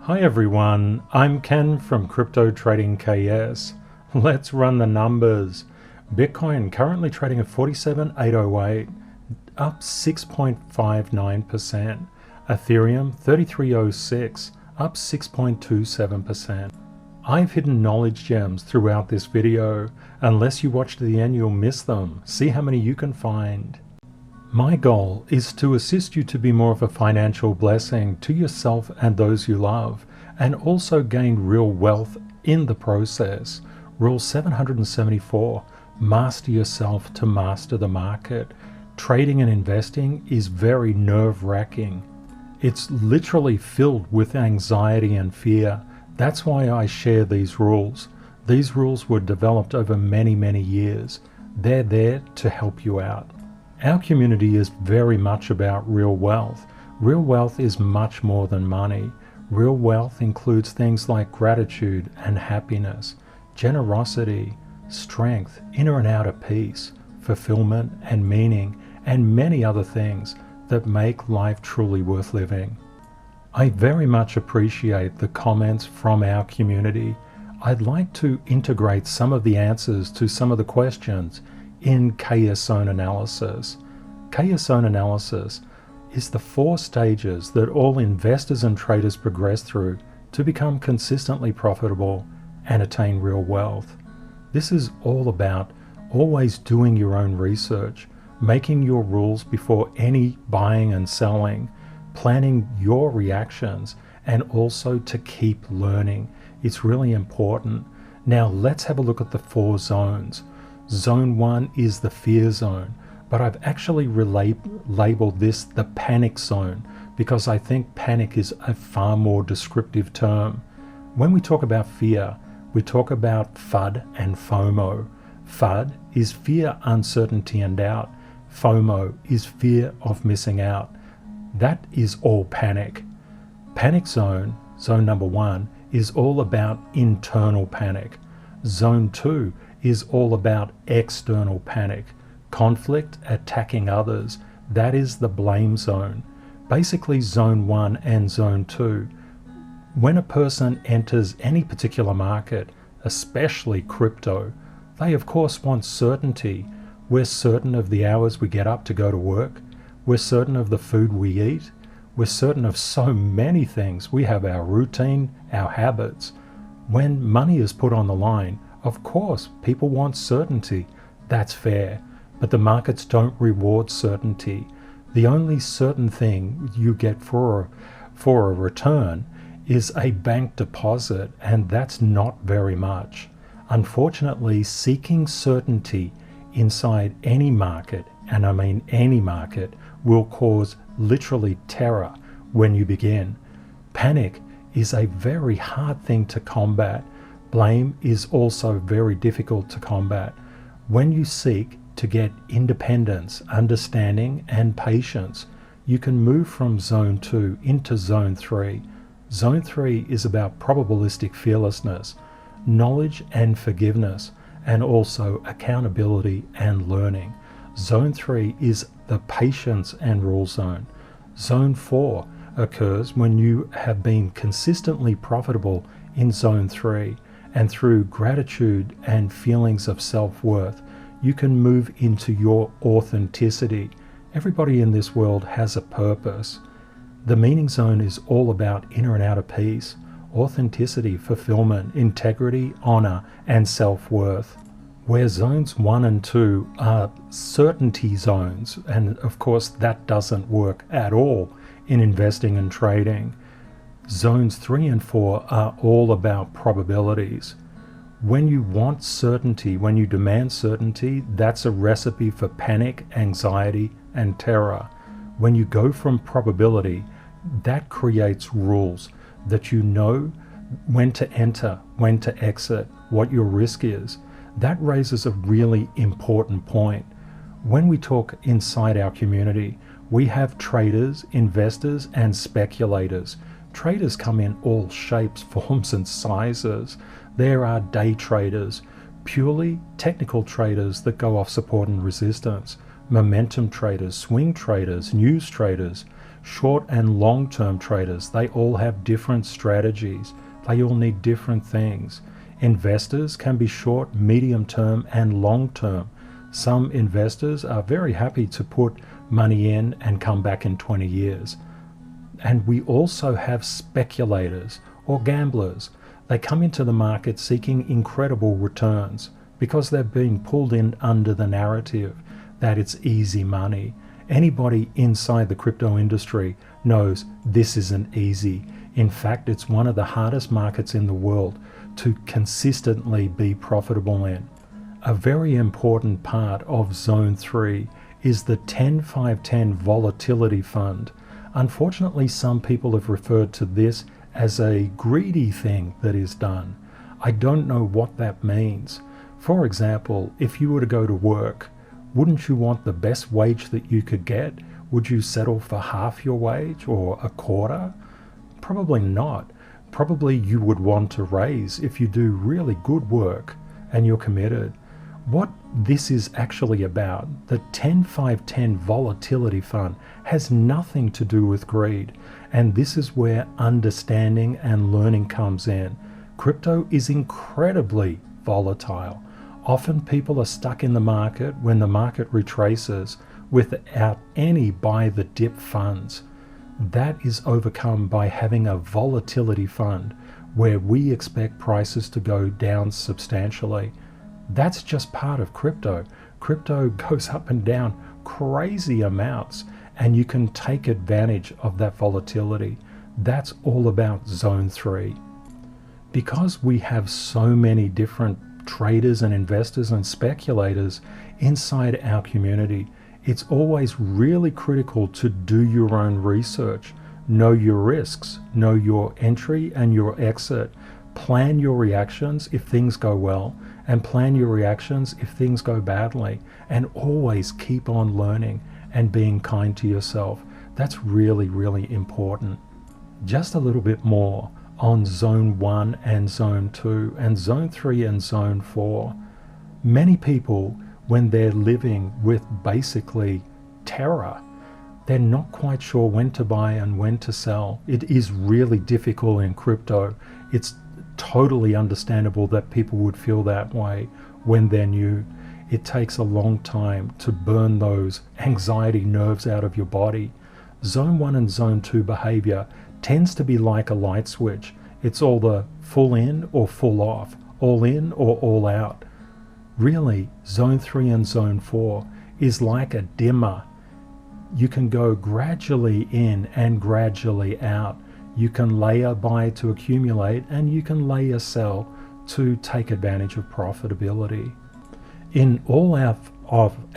Hi everyone, I'm Ken from Crypto Trading KS. Let's run the numbers. Bitcoin currently trading at 47,808, up 6.59%. Ethereum 3306, up 6.27%. I've hidden knowledge gems throughout this video. Unless you watch to the end, you'll miss them. See how many you can find. My goal is to assist you to be more of a financial blessing to yourself and those you love, and also gain real wealth in the process. Rule 774, master yourself to master the market. Trading and investing is very nerve-wracking. It's literally filled with anxiety and fear. That's why I share these rules. These rules were developed over many years. They're there to help you out. Our community is very much about real wealth. Real wealth is much more than money. Real wealth includes things like gratitude and happiness, generosity, strength, inner and outer peace, fulfillment and meaning, and many other things that make life truly worth living. I very much appreciate the comments from our community. I'd like to integrate some of the answers to some of the questions in KS Zone analysis. KS Zone analysis is the 4 stages that all investors and traders progress through to become consistently profitable and attain real wealth. This is all about always doing your own research, making your rules before any buying and selling, planning your reactions, and also to keep learning. It's really important. Now let's have a look at the 4 zones. Zone 1 is the fear zone, but I've actually labeled this the panic zone because I think panic is a far more descriptive term. When we talk about fear, we talk about FUD and FOMO. FUD is fear, uncertainty, and doubt. FOMO is fear of missing out. That is all panic. Panic zone, zone number 1, is all about internal panic. Zone 2 is all about external panic, conflict, attacking others. That is the blame zone. Basically, zone 1 and zone 2. When a person enters any particular market, especially crypto, they of course want certainty. We're certain of the hours we get up to go to work. We're certain of the food we eat. We're certain of so many things. We have our routine, our habits. When money is put on the line, of course, people want certainty. That's fair. But the markets don't reward certainty. The only certain thing you get for a return is a bank deposit, and that's not very much. Unfortunately, seeking certainty inside any market, and I mean any market, will cause literally terror when you begin. Panic is a very hard thing to combat. Blame is also very difficult to combat. When you seek to get independence, understanding, and patience, you can move from zone 2 into zone 3. Zone 3 is about probabilistic fearlessness, knowledge and forgiveness, and also accountability and learning. Zone 3 is the patience and rule zone. Zone 4 occurs when you have been consistently profitable in zone 3, and through gratitude and feelings of self-worth, you can move into your authenticity. Everybody in this world has a purpose. The meaning zone is all about inner and outer peace, authenticity, fulfillment, integrity, honor, and self-worth. Where zones 1 and 2 are certainty zones, and of course that doesn't work at all in investing and trading. Zones 3 and 4 are all about probabilities. When you want certainty, when you demand certainty, that's a recipe for panic, anxiety, and terror. When you go from probability, that creates rules that you know when to enter, when to exit, what your risk is. That raises a really important point. When we talk inside our community, we have traders, investors, and speculators. Traders come in all shapes, forms, and sizes. There are day traders, purely technical traders that go off support and resistance, momentum traders, swing traders, news traders, short and long-term traders, they all have different strategies. They all need different things. Investors can be short, medium-term, and long-term. Some investors are very happy to put money in and come back in 20 years. And we also have speculators or gamblers. They come into the market seeking incredible returns because they're being pulled in under the narrative that it's easy money. Anybody inside the crypto industry knows this isn't easy. In fact, it's one of the hardest markets in the world to consistently be profitable in. A very important part of Zone 3 is the 10-5-10 volatility fund. Unfortunately, some people have referred to this as a greedy thing that is done. I don't know what that means. For example, if you were to go to work, wouldn't you want the best wage that you could get? Would you settle for half your wage or a quarter? Probably not. Probably you would want a raise if you do really good work and you're committed. What this is actually about, the 10-5-10 volatility fund, has nothing to do with greed. And this is where understanding and learning comes in. Crypto is incredibly volatile. Often people are stuck in the market when the market retraces without any buy the dip funds. That is overcome by having a volatility fund where we expect prices to go down substantially. That's just part of crypto. Crypto goes up and down crazy amounts, and you can take advantage of that volatility. That's all about Zone 3. Because we have so many different traders and investors and speculators inside our community, it's always really critical to do your own research. Know your risks, know your entry and your exit. Plan your reactions if things go well, and plan your reactions if things go badly, and always keep on learning and being kind to yourself. That's really, really important. Just a little bit more on Zone 1 and Zone 2 and Zone 3 and Zone 4. Many people, when they're living with basically terror, they're not quite sure when to buy and when to sell. It is really difficult in crypto. It's totally understandable that people would feel that way when they're new. It takes a long time to burn those anxiety nerves out of your body. Zone 1 and Zone 2 behavior tends to be like a light switch. It's all the full in or full off, all in or all out. Really, Zone 3 and Zone 4 is like a dimmer. You can go gradually in and gradually out. You can layer buy to accumulate, and you can layer sell to take advantage of profitability. In all of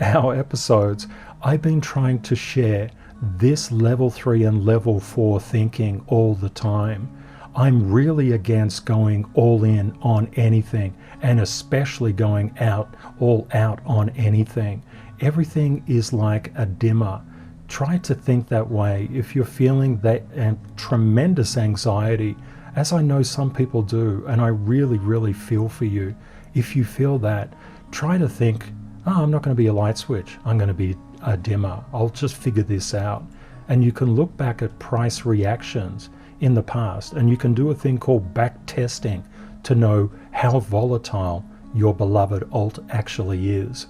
our episodes, I've been trying to share this level 3 and level 4 thinking all the time. I'm really against going all in on anything, and especially going all out on anything. Everything is like a dimmer. Try to think that way if you're feeling that tremendous anxiety, as I know some people do, and I really, really feel for you. If you feel that, try to think, oh, I'm not going to be a light switch. I'm going to be a dimmer. I'll just figure this out. And you can look back at price reactions in the past, and you can do a thing called back testing to know how volatile your beloved alt actually is.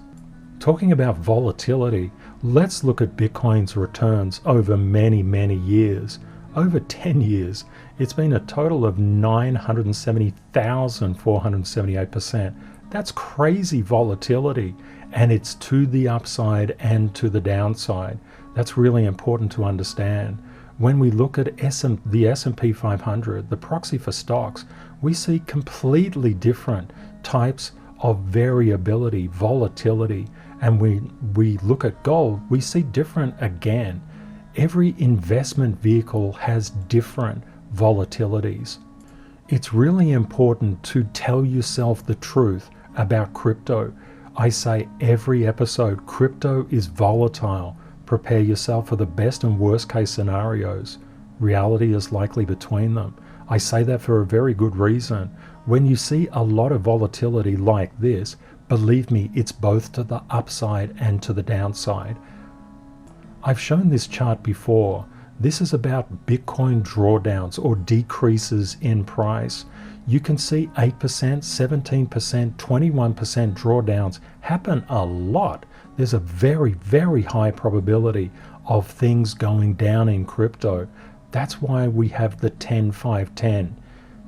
Talking about volatility, let's look at Bitcoin's returns over many, many years. Over 10 years, it's been a total of 970,478%. That's crazy volatility, and it's to the upside and to the downside. That's really important to understand. When we look at the S&P 500, the proxy for stocks, we see completely different types of variability, volatility. And we look at gold, we see different again. Every investment vehicle has different volatilities. It's really important to tell yourself the truth about crypto. I say every episode, crypto is volatile. Prepare yourself for the best and worst case scenarios. Reality is likely between them. I say that for a very good reason. When you see a lot of volatility like this, believe me, it's both to the upside and to the downside. I've shown this chart before. This is about Bitcoin drawdowns or decreases in price. You can see 8%, 17%, 21% drawdowns happen a lot. There's a very, very high probability of things going down in crypto. That's why we have the 10-5-10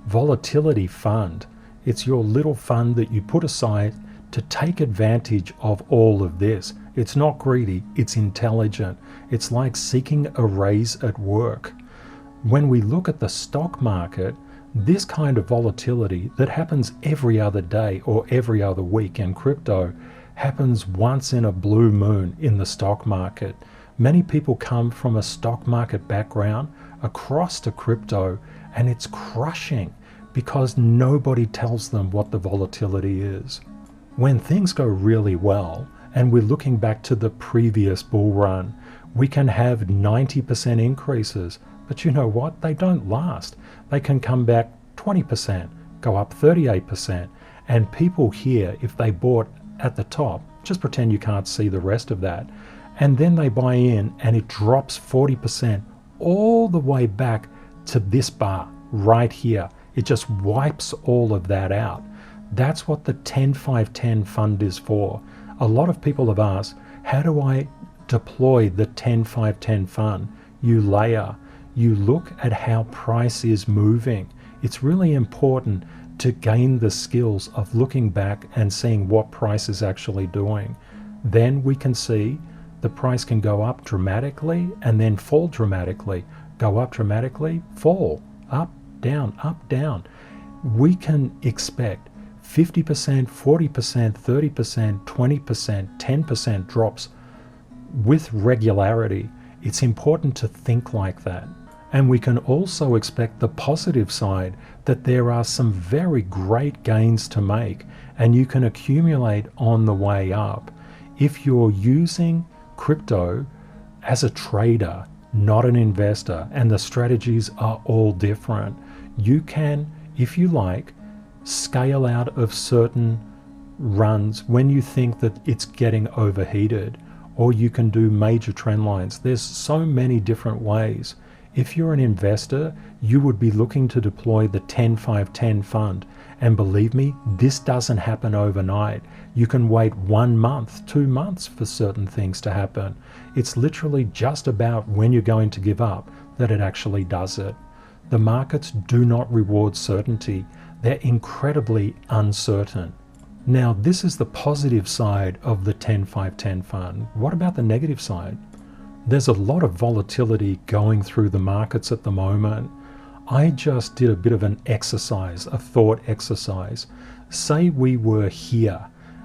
volatility fund. It's your little fund that you put aside to take advantage of all of this. It's not greedy, it's intelligent. It's like seeking a raise at work. When we look at the stock market, this kind of volatility that happens every other day or every other week in crypto happens once in a blue moon in the stock market. Many people come from a stock market background across to crypto, and it's crushing because nobody tells them what the volatility is. When things go really well, and we're looking back to the previous bull run, we can have 90% increases, but you know what? They don't last. They can come back 20%, go up 38%, and people here, if they bought at the top, just pretend you can't see the rest of that, and then they buy in and it drops 40% all the way back to this bar right here. It just wipes all of that out. That's what the 10-5-10 fund is for. A lot of people have asked, how do I deploy the 10-5-10 fund? You layer. You look at how price is moving. It's really important to gain the skills of looking back and seeing what price is actually doing. Then we can see the price can go up dramatically and then fall dramatically, go up dramatically, fall, up, down, up, down. We can expect 50%, 40%, 30%, 20%, 10% drops with regularity. It's important to think like that. And we can also expect the positive side, that there are some very great gains to make and you can accumulate on the way up. If you're using crypto as a trader, not an investor, and the strategies are all different, you can, if you like, scale out of certain runs when you think that it's getting overheated, or you can do major trend lines. There's so many different ways. If you're an investor, you would be looking to deploy the 10-5-10 fund. And believe me, this doesn't happen overnight. You can wait 1 month, 2 months for certain things to happen. It's literally just about when you're going to give up that it actually does it. The markets do not reward certainty. They're incredibly uncertain. Now, this is the positive side of the 10-5-10 fund. What about the negative side? There's a lot of volatility going through the markets at the moment. I just did a bit of an exercise, a thought exercise. Say we were here,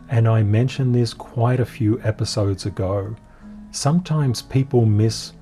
and I mentioned this quite a few episodes ago. Sometimes people miss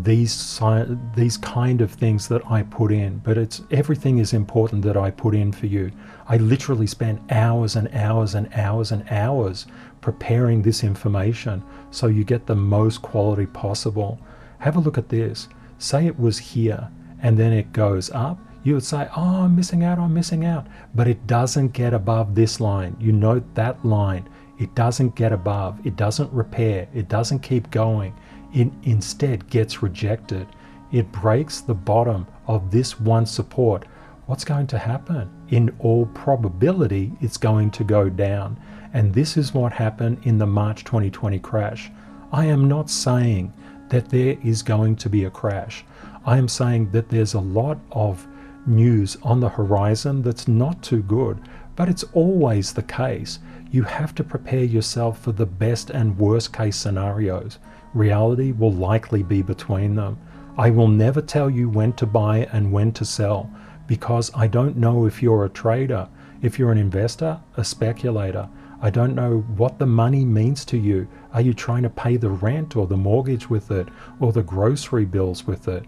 these kind of things that I put in, but everything is important that I put in for you. I literally spent hours and hours and hours and hours preparing this information so you get the most quality possible. Have a look at this. Say it was here and then it goes up. You would say, oh, I'm missing out. But it doesn't get above this line. You note that line. It doesn't get above. It doesn't repair. It doesn't keep going. It instead gets rejected. It breaks the bottom of this one support. What's going to happen? In all probability, it's going to go down. And this is what happened in the March 2020 crash. I am not saying that there is going to be a crash. I am saying that there's a lot of news on the horizon that's not too good, but it's always the case. You have to prepare yourself for the best and worst case scenarios. Reality will likely be between them. I will never tell you when to buy and when to sell, because I don't know if you're a trader, if you're an investor, a speculator. I don't know what the money means to you. Are you trying to pay the rent or the mortgage with it, or the grocery bills with it?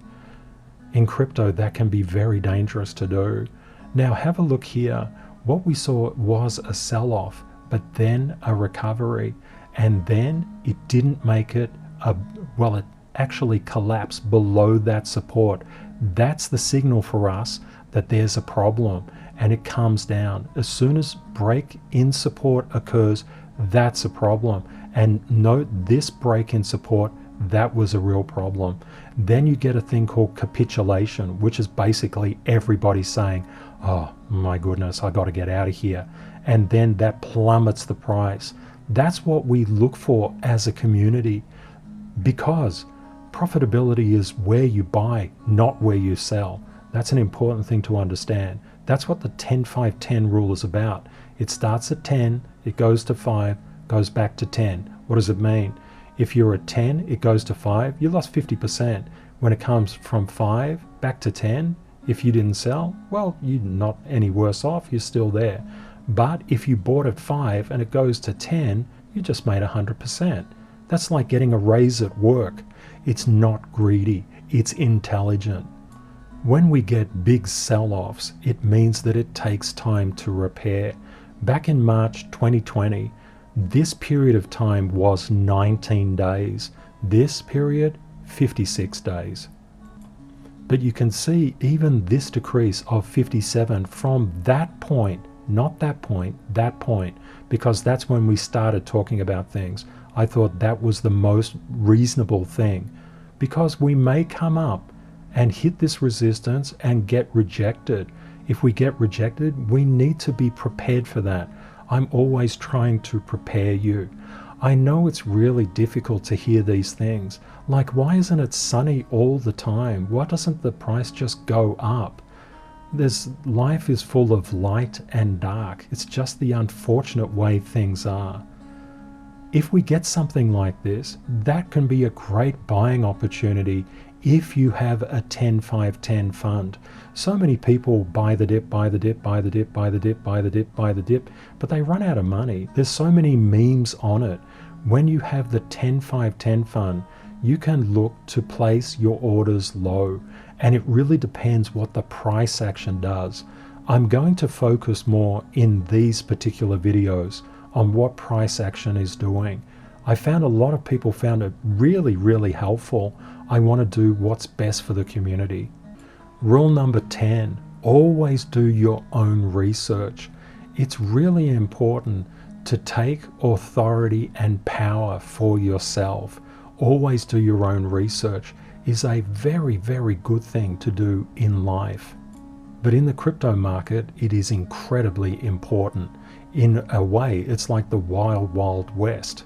In crypto, that can be very dangerous to do. Now have a look here. What we saw was a sell-off, but then a recovery, and then it didn't make it it actually collapsed below that support. That's the signal for us that there's a problem, and it comes down. As soon as break in support occurs, that's a problem. And note, this break in support that was a real problem. Then you get a thing called capitulation, which is basically everybody saying, oh my goodness, I got to get out of here. And then that plummets the price. That's what we look for as a community, because profitability is where you buy, not where you sell. That's an important thing to understand. That's what the 10-5-10 rule is about. It starts at 10, it goes to 5, goes back to 10. What does it mean? If you're at 10, it goes to 5, you lost 50%. When it comes from 5 back to 10, if you didn't sell, well, you're not any worse off, you're still there. But if you bought at 5 and it goes to 10, you just made 100%. That's like getting a raise at work. It's not greedy, it's intelligent. When we get big sell-offs, it means that it takes time to repair. Back in March 2020, this period of time was 19 days. This period, 56 days. But you can see even this decrease of 57 from that point, not that point, that point, because that's when we started talking about things. I thought that was the most reasonable thing, because we may come up and hit this resistance and get rejected. If we get rejected, we need to be prepared for that. I'm always trying to prepare you. I know it's really difficult to hear these things. Like, why isn't it sunny all the time? Why doesn't the price just go up? Life is full of light and dark. It's just the unfortunate way things are. If we get something like this, that can be a great buying opportunity if you have a 10-5-10 fund. So many people buy the dip, buy the dip, buy the dip, buy the dip, buy the dip, buy the dip, but they run out of money. There's so many memes on it. When you have the 10-5-10 fund, you can look to place your orders low, and it really depends what the price action does. I'm going to focus more in these particular videos on what price action is doing. I found a lot of people found it really, really helpful. I want to do what's best for the community. Rule number 10, always do your own research. It's really important to take authority and power for yourself. Always do your own research is a very, very good thing to do in life. But in the crypto market, it is incredibly important. In a way, it's like the wild, wild west.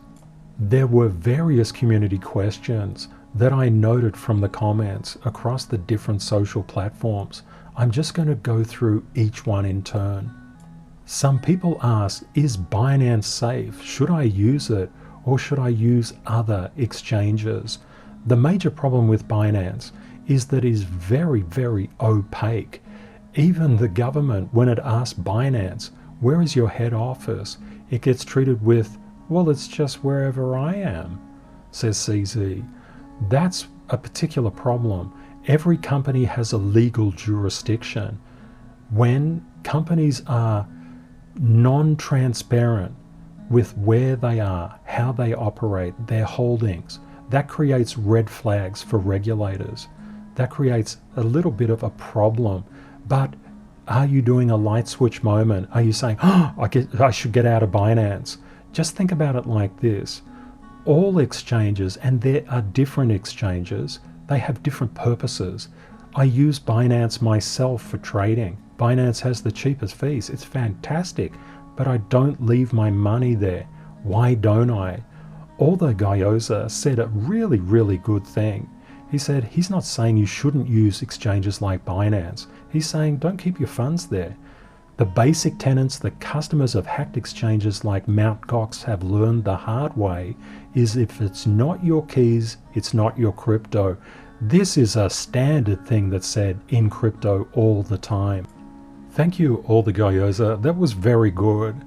There were various community questions that I noted from the comments across the different social platforms. I'm just going to go through each one in turn. Some people ask, is Binance safe? Should I use it, or should I use other exchanges? The major problem with Binance is that it is very, very opaque. Even the government, when it asks Binance, where is your head office? It gets treated with, well, it's just wherever I am, says CZ. That's a particular problem. Every company has a legal jurisdiction. When companies are non-transparent with where they are, how they operate, their holdings, that creates red flags for regulators. That creates a little bit of a problem. But are you doing a light switch moment? Are you saying, oh, I should get out of Binance? Just think about it like this. All exchanges, and there are different exchanges, they have different purposes. I use Binance myself for trading. Binance has the cheapest fees. It's fantastic, but I don't leave my money there. Why don't I? Although Gyoza said a really, really good thing. He said he's not saying you shouldn't use exchanges like Binance. He's saying don't keep your funds there. The basic tenets that customers of hacked exchanges like Mt. Gox have learned the hard way is if it's not your keys, it's not your crypto. This is a standard thing that's said in crypto all the time. Thank you, all the Gyoza. That was very good.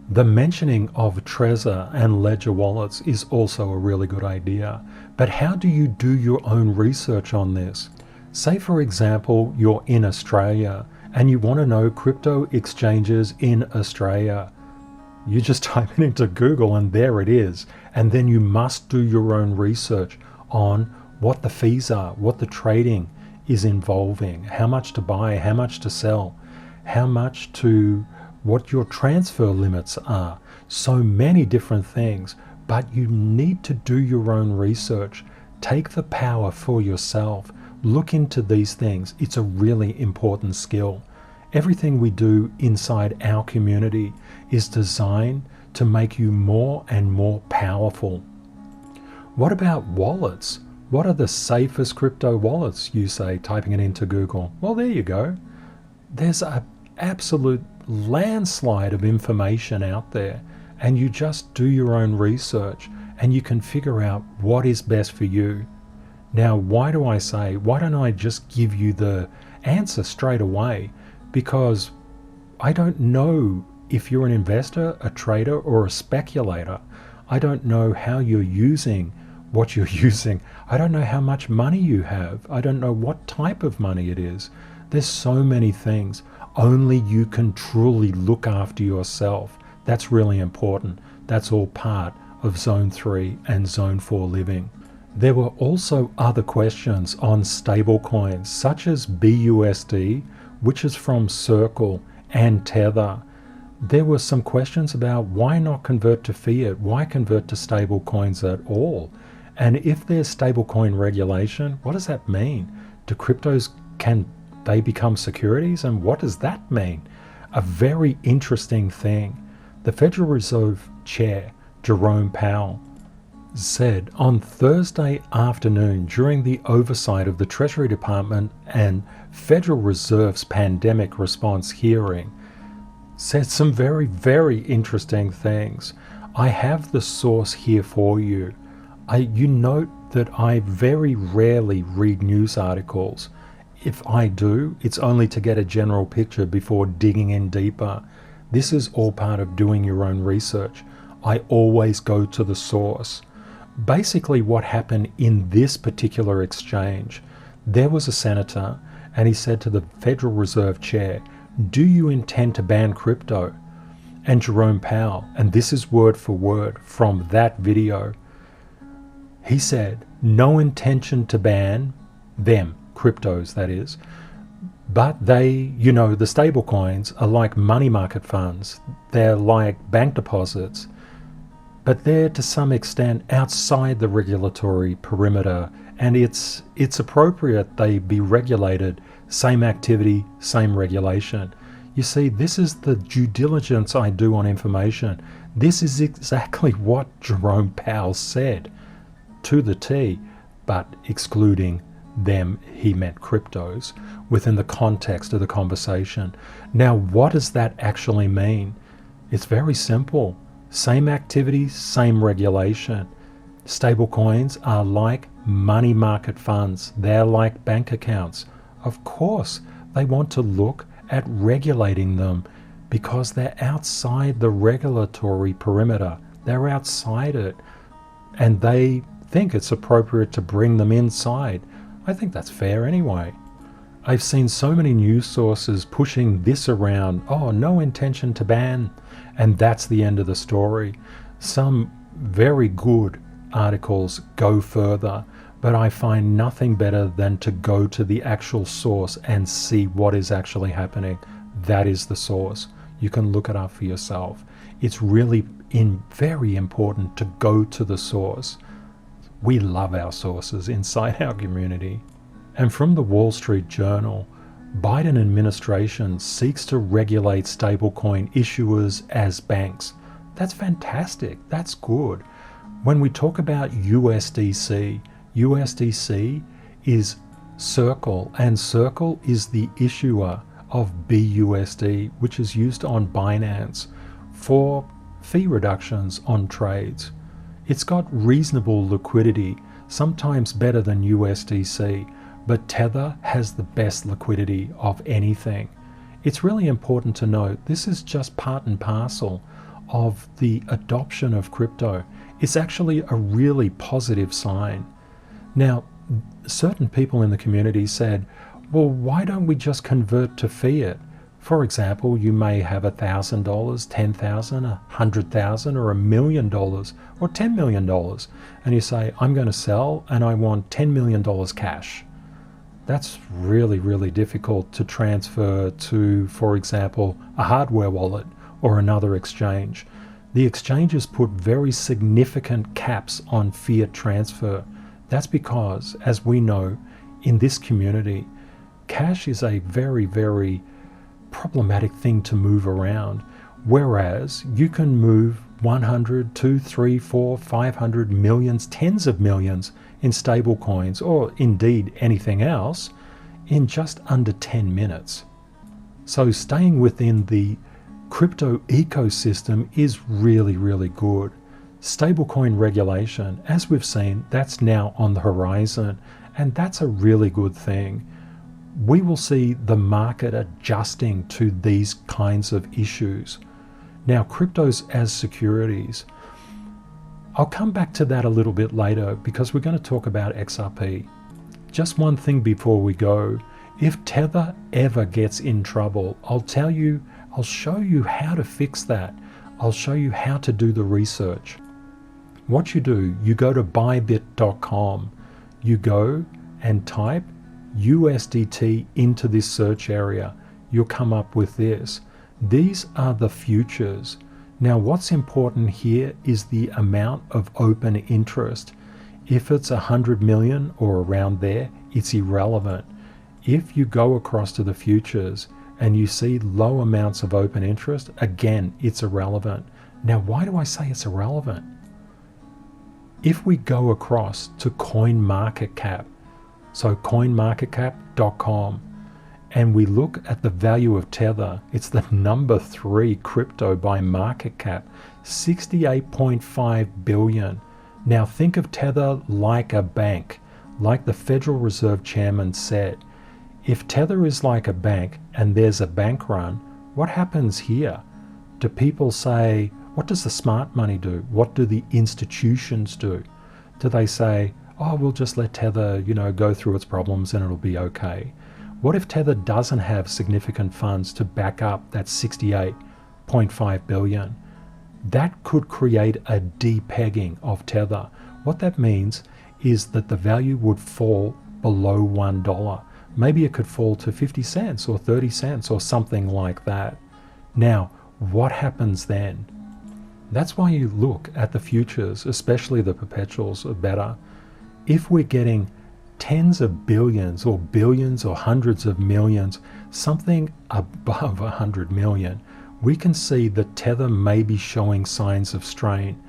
The mentioning of Trezor and Ledger wallets is also a really good idea. But how do you do your own research on this? Say, for example, you're in Australia and you want to know crypto exchanges in Australia. You just type it into Google and there it is. And then you must do your own research on what the fees are, what the trading is involving, how much to buy, how much to sell, what your transfer limits are. So many different things, but you need to do your own research. take the power for yourself. Look into these things. It's a really important skill. Everything we do inside our community is designed to make you more and more powerful. What about wallets? What are the safest crypto wallets, you say, typing it into Google? Well, there you go. There's an absolute landslide of information out there, and you just do your own research and you can figure out what is best for you. Now, why don't I just give you the answer straight away? Because I don't know if you're an investor, a trader, or a speculator. I don't know how you're using what you're using. I don't know how much money you have. I don't know what type of money it is. There's so many things. Only you can truly look after yourself. That's really important. That's all part of Zone 3 and Zone 4 living. There were also other questions on stablecoins, such as BUSD, which is from Circle, and Tether. There were some questions about why not convert to fiat? Why convert to stablecoins at all? And if there's stablecoin regulation, what does that mean? Do cryptos, can they become securities? And what does that mean? A very interesting thing. The Federal Reserve Chair, Jerome Powell, said on Thursday afternoon during the oversight of the Treasury Department and Federal Reserve's pandemic response hearing, said some very, very interesting things. I have the source here for you. You note that I very rarely read news articles. If I do, it's only to get a general picture before digging in deeper. This is all part of doing your own research. I always go to the source. Basically, what happened in this particular exchange, there was a senator and he said to the Federal Reserve Chair, "Do you intend to ban crypto?" And Jerome Powell, and this is word for word from that video, he said, "No intention to ban them," cryptos that is, but they, the stable coins are like money market funds. They're like bank deposits, but they're to some extent outside the regulatory perimeter, and it's appropriate they be regulated. Same activity, same regulation. You see, this is the due diligence I do on information. This is exactly what Jerome Powell said to the T, but excluding them, he meant cryptos, within the context of the conversation. Now, what does that actually mean? It's very simple. Same activity, same regulation. Stablecoins are like money market funds. They're like bank accounts. Of course, they want to look at regulating them because they're outside the regulatory perimeter. They're outside it, and they think it's appropriate to bring them inside. I think that's fair anyway. I've seen so many news sources pushing this around. Oh, no intention to ban. And that's the end of the story. Some very good articles go further, but I find nothing better than to go to the actual source and see what is actually happening. That is the source. You can look it up for yourself. It's really very important to go to the source. We love our sources inside our community. And from the Wall Street Journal, Biden administration seeks to regulate stablecoin issuers as banks. That's fantastic. That's good. When we talk about USDC, USDC is Circle, and Circle is the issuer of BUSD, which is used on Binance for fee reductions on trades. It's got reasonable liquidity, sometimes better than USDC, but Tether has the best liquidity of anything. It's really important to note this is just part and parcel of the adoption of crypto. It's actually a really positive sign. Now, certain people in the community said, well, why don't we just convert to fiat? For example, you may have $1,000, $10,000, $100,000, or $1 million, or $10 million. And you say, I'm going to sell and I want $10 million cash. That's really, really difficult to transfer to, for example, a hardware wallet or another exchange. The exchanges put very significant caps on fiat transfer. That's because, as we know, in this community, cash is a very, very problematic thing to move around, whereas you can move 100, 2, 3, 4, 500 millions, tens of millions in stable coins, or indeed anything else, in just under 10 minutes. So staying within the crypto ecosystem is really, really good. Stablecoin regulation, as we've seen, that's now on the horizon, and that's a really good thing. We will see the market adjusting to these kinds of issues. Now, cryptos as securities, I'll come back to that a little bit later because we're going to talk about XRP. Just one thing before we go. If Tether ever gets in trouble, I'll show you how to fix that. I'll show you how to do the research. What you do, you go to bybit.com, you go and type USDT into this search area. You'll come up with this. These are the futures. Now what's important here is the amount of open interest. If it's 100 million or around there, it's irrelevant. If you go across to the futures and you see low amounts of open interest, again, it's irrelevant. Now why do I say it's irrelevant? If we go across to CoinMarketCap, so coinmarketcap.com, and we look at the value of Tether, it's the number 3 crypto by market cap, 68.5 billion. Now think of Tether like a bank, like the Federal Reserve Chairman said. If Tether is like a bank and there's a bank run, what happens here? Do people say, what does the smart money do? What do the institutions do? Do they say, oh, we'll just let Tether, go through its problems and it'll be okay? What if Tether doesn't have significant funds to back up that 68.5 billion? That could create a depegging of Tether. What that means is that the value would fall below $1. Maybe it could fall to 50 cents or 30 cents or something like that. Now, what happens then? That's why you look at the futures, especially the perpetuals, are better. If we're getting tens of billions or billions or hundreds of millions, something above 100 million, we can see that Tether may be showing signs of strain.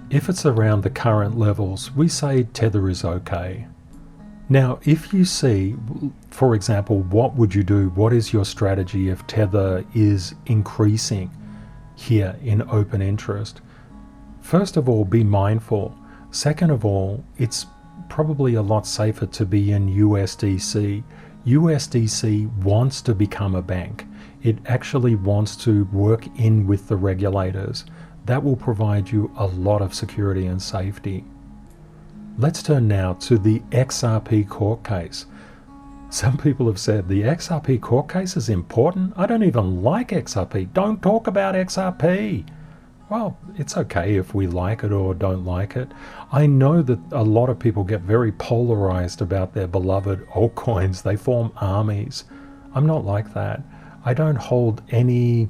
If it's around the current levels, we say Tether is okay. Now, if you see, for example, what would you do? What is your strategy if Tether is increasing here in open interest? First of all, be mindful. Second of all, it's probably a lot safer to be in USDC. USDC wants to become a bank. It actually wants to work in with the regulators. That will provide you a lot of security and safety. Let's turn now to the Xrp Court Case. Some people have said the Xrp Court Case is important. I don't even like XRP. Don't talk about XRP. Well, it's okay if we like it or don't like it. I know that a lot of people get very polarized about their beloved altcoins. They form armies. I'm not like that. I don't hold any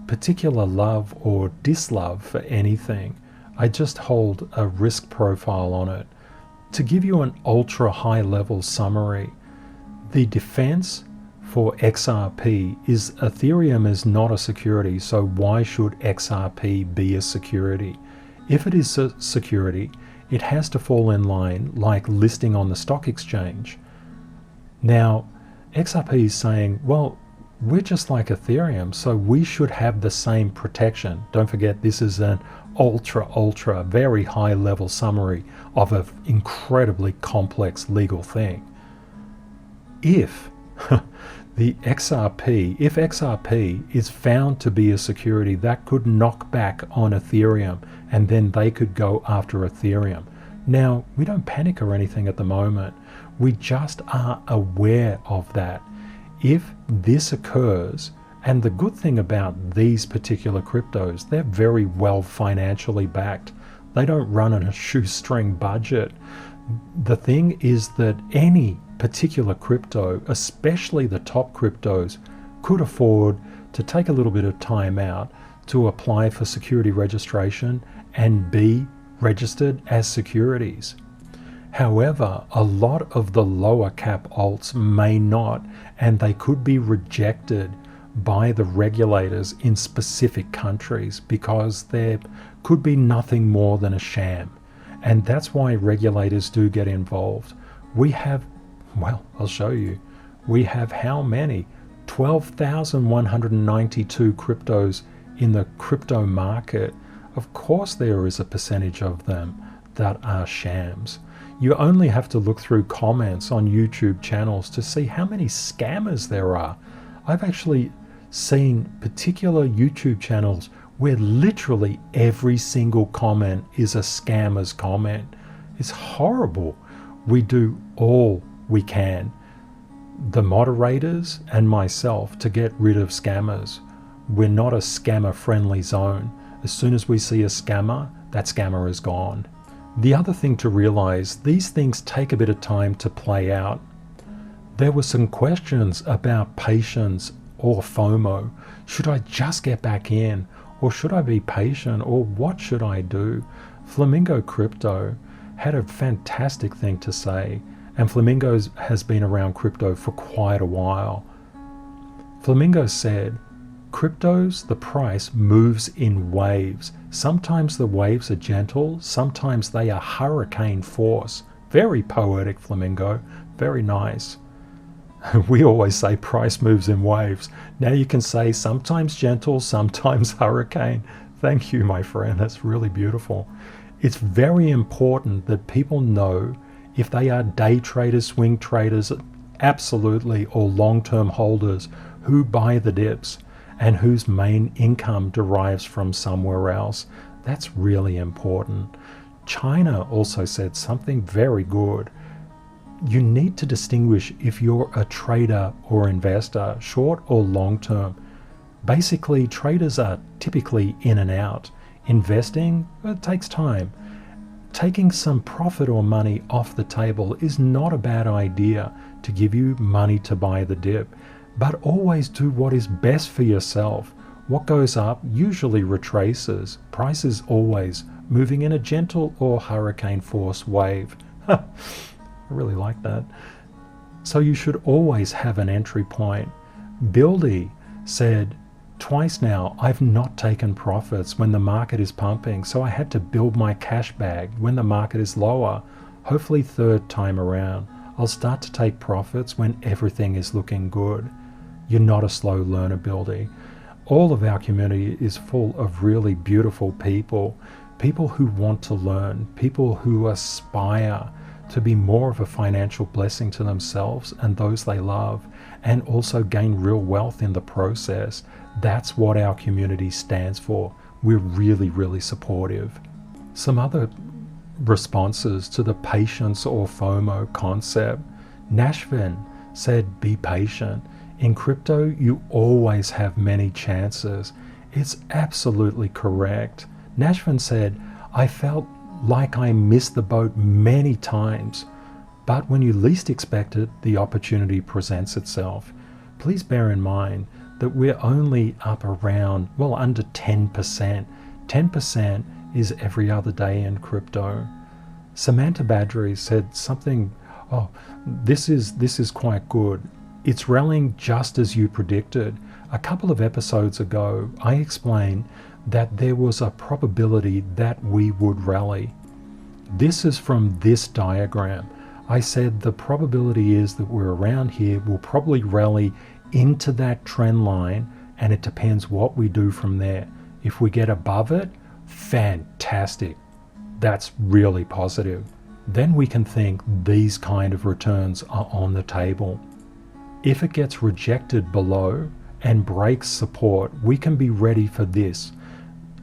particular love or dislove for anything. I just hold a risk profile on it. To give you an ultra high level summary, the defense for XRP is Ethereum is not a security, so why should XRP be a security? If it is a security, it has to fall in line like listing on the stock exchange. Now, XRP is saying, well, we're just like Ethereum, so we should have the same protection. Don't forget, this is an ultra, very high level summary of an incredibly complex legal thing. If if XRP is found to be a security, that could knock back on Ethereum, and then they could go after Ethereum. Now, we don't panic or anything at the moment. We just are aware of that. If this occurs, and the good thing about these particular cryptos, they're very well financially backed. They don't run on a shoestring budget. The thing is that any particular crypto, especially the top cryptos, could afford to take a little bit of time out to apply for security registration and be registered as securities. However, a lot of the lower cap alts may not, and they could be rejected by the regulators in specific countries because there could be nothing more than a sham. And that's why regulators do get involved. We have, well, I'll show you. We have how many? 12,192 cryptos in the crypto market. Of course there is a percentage of them that are shams. You only have to look through comments on YouTube channels to see how many scammers there are. I've actually seen particular YouTube channels where literally every single comment is a scammer's comment. It's horrible. We do all we can, the moderators and myself, to get rid of scammers. We're not a scammer-friendly zone. As soon as we see a scammer, that scammer is gone. The other thing to realize, these things take a bit of time to play out. There were some questions about patience or FOMO. Should I just get back in? Or should I be patient? Or what should I do? Flamingo Crypto had a fantastic thing to say, and Flamingo has been around crypto for quite a while. Flamingo said, cryptos, the price moves in waves. Sometimes the waves are gentle, sometimes they are hurricane force. Very poetic, Flamingo. Very nice. We always say price moves in waves. Now you can say sometimes gentle, sometimes hurricane. Thank you, my friend. That's really beautiful. It's very important that people know if they are day traders, swing traders, absolutely, or long-term holders who buy the dips and whose main income derives from somewhere else. That's really important. China also said something very good. You need to distinguish if you're a trader or investor, short or long term. Basically, traders are typically in and out. Investing, it takes time. Taking some profit or money off the table is not a bad idea to give you money to buy the dip, but always do what is best for yourself. What goes up usually retraces. Price is always moving in a gentle or hurricane force wave. I really like that. So you should always have an entry point. Buildy said, twice now I've not taken profits when the market is pumping, so I had to build my cash bag when the market is lower. Hopefully third time around, I'll start to take profits when everything is looking good. You're not a slow learner, Buildy. All of our community is full of really beautiful people, people who want to learn, people who aspire to be more of a financial blessing to themselves and those they love, and also gain real wealth in the process. That's what our community stands for. We're really, really supportive. Some other responses to the patience or FOMO concept. Nashvin said, be patient. In crypto, you always have many chances. It's absolutely correct. Nashvin said, I felt like I missed the boat many times, but when you least expect it, the opportunity presents itself. Please bear in mind that we're only up around, well, under 10%. 10% is every other day in crypto. Samantha Badgery said something, this is quite good. It's rallying just as you predicted. A couple of episodes ago, I explained that there was a probability that we would rally. This is from this diagram. I said the probability is that we're around here, we'll probably rally into that trend line, and it depends what we do from there. If we get above it, fantastic. That's really positive. Then we can think these kind of returns are on the table. If it gets rejected below and breaks support, we can be ready for this.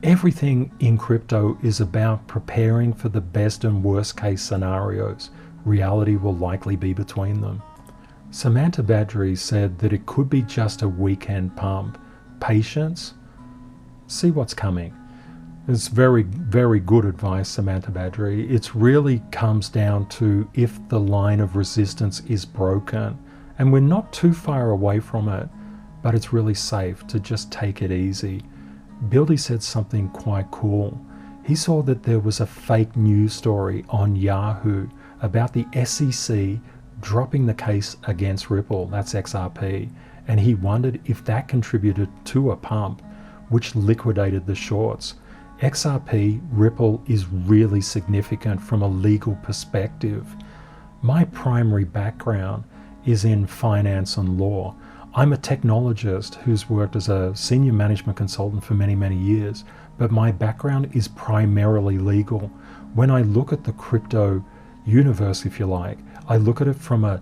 Everything in crypto is about preparing for the best and worst case scenarios. Reality will likely be between them. Samantha Badgery said that it could be just a weekend pump. Patience, see what's coming. It's very, very good advice, Samantha Badgery. It really comes down to if the line of resistance is broken, and we're not too far away from it, but it's really safe to just take it easy. Buildy said something quite cool. He saw that there was a fake news story on Yahoo about the SEC dropping the case against Ripple, that's XRP, and he wondered if that contributed to a pump which liquidated the shorts. XRP Ripple is really significant from a legal perspective. My primary background is in finance and law. I'm a technologist who's worked as a senior management consultant for many, many years, but my background is primarily legal. When I look at the crypto universe, if you like, I look at it from a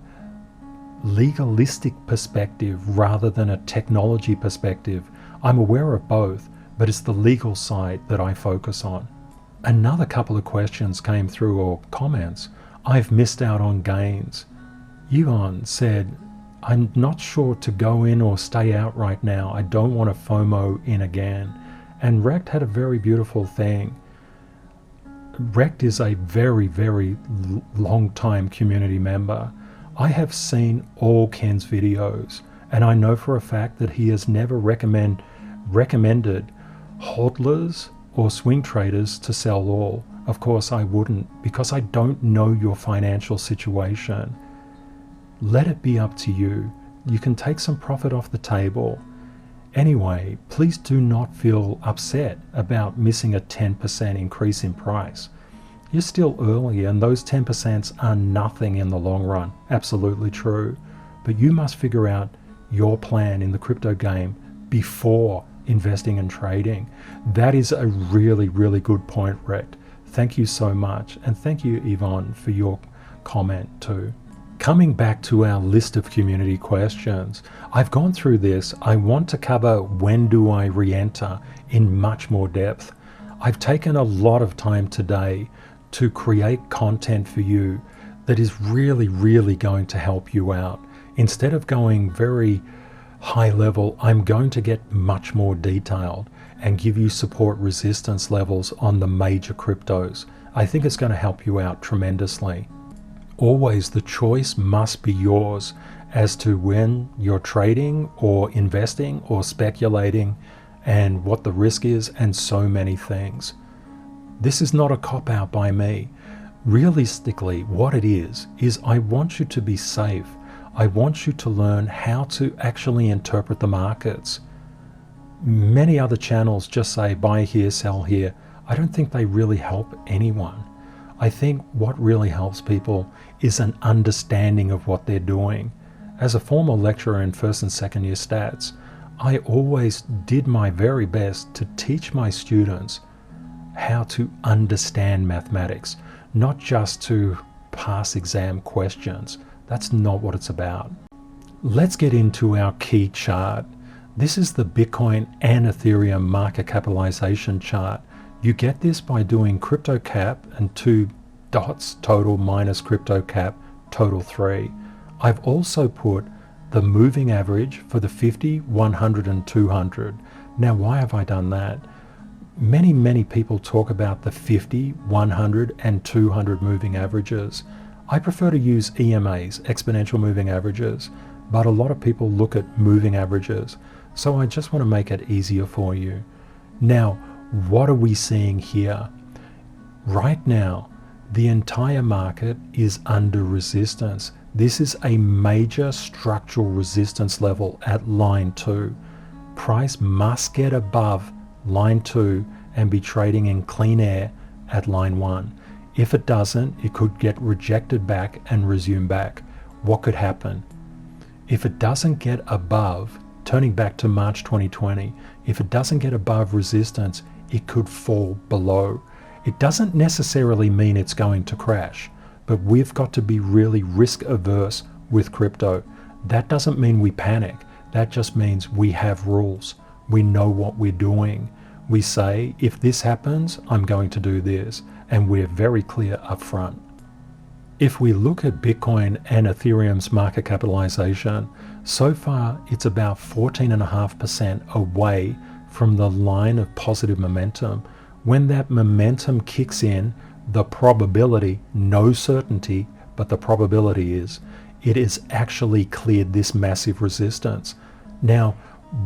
legalistic perspective rather than a technology perspective. I'm aware of both, but it's the legal side that I focus on. Another couple of questions came through, or comments. I've missed out on gains. Yvonne said, I'm not sure to go in or stay out right now. I don't want to FOMO in again. And Rect had a very beautiful thing. Rect is a very, very long time community member. I have seen all Ken's videos, and I know for a fact that he has never recommended hodlers or swing traders to sell all. Of course I wouldn't, because I don't know your financial situation. Let it be up to you. You can take some profit off the table. Anyway, please do not feel upset about missing a 10% increase in price. You're still early, and those 10% are nothing in the long run. Absolutely true. But you must figure out your plan in the crypto game before investing and trading. That is a really, really good point, Rect. Thank you so much. And thank you, Yvonne, for your comment too. Coming back to our list of community questions, I've gone through this. I want to cover when do I re-enter in much more depth. I've taken a lot of time today to create content for you that is really, really going to help you out. Instead of going very high level, I'm going to get much more detailed and give you support resistance levels on the major cryptos. I think it's going to help you out tremendously. Always the choice must be yours as to when you're trading or investing or speculating and what the risk is and so many things. This is not a cop-out by me. Realistically, what it is I want you to be safe. I want you to learn how to actually interpret the markets. Many other channels just say buy here, sell here. I don't think they really help anyone. I think what really helps people is an understanding of what they're doing. As a former lecturer in first and second year stats, I always did my very best to teach my students how to understand mathematics, not just to pass exam questions. That's not what it's about. Let's get into our key chart. This is the Bitcoin and Ethereum market capitalization chart. You get this by doing crypto cap and 2 dots total minus crypto cap total 3. I've also put the moving average for the 50, 100 and 200. Now why have I done that? Many people talk about the 50, 100 and 200 moving averages. I prefer to use EMAs, exponential moving averages, but a lot of people look at moving averages. So I just want to make it easier for you. Now, what are we seeing here? Right now, the entire market is under resistance. This is a major structural resistance level at line 2. Price must get above line 2 and be trading in clean air at line 1. If it doesn't, it could get rejected back and resume back. What could happen? If it doesn't get above, turning back to March 2020, if it doesn't get above resistance, it could fall below. It doesn't necessarily mean it's going to crash, but we've got to be really risk averse with crypto. That doesn't mean we panic. That just means we have rules. We know what we're doing. We say, if this happens, I'm going to do this, and we're very clear up front. If we look at Bitcoin and Ethereum's market capitalization, so far it's about 14.5% away from the line of positive momentum. When that momentum kicks in, the probability, no certainty, but the probability is, it has actually cleared this massive resistance. Now,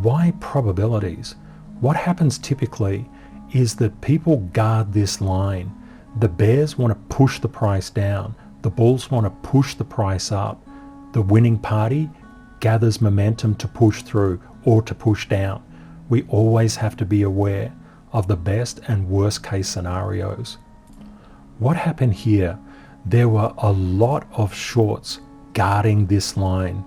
why probabilities? What happens typically is that people guard this line. The bears want to push the price down. The bulls want to push the price up. The winning party gathers momentum to push through or to push down. We always have to be aware of the best and worst case scenarios. What happened here? There were a lot of shorts guarding this line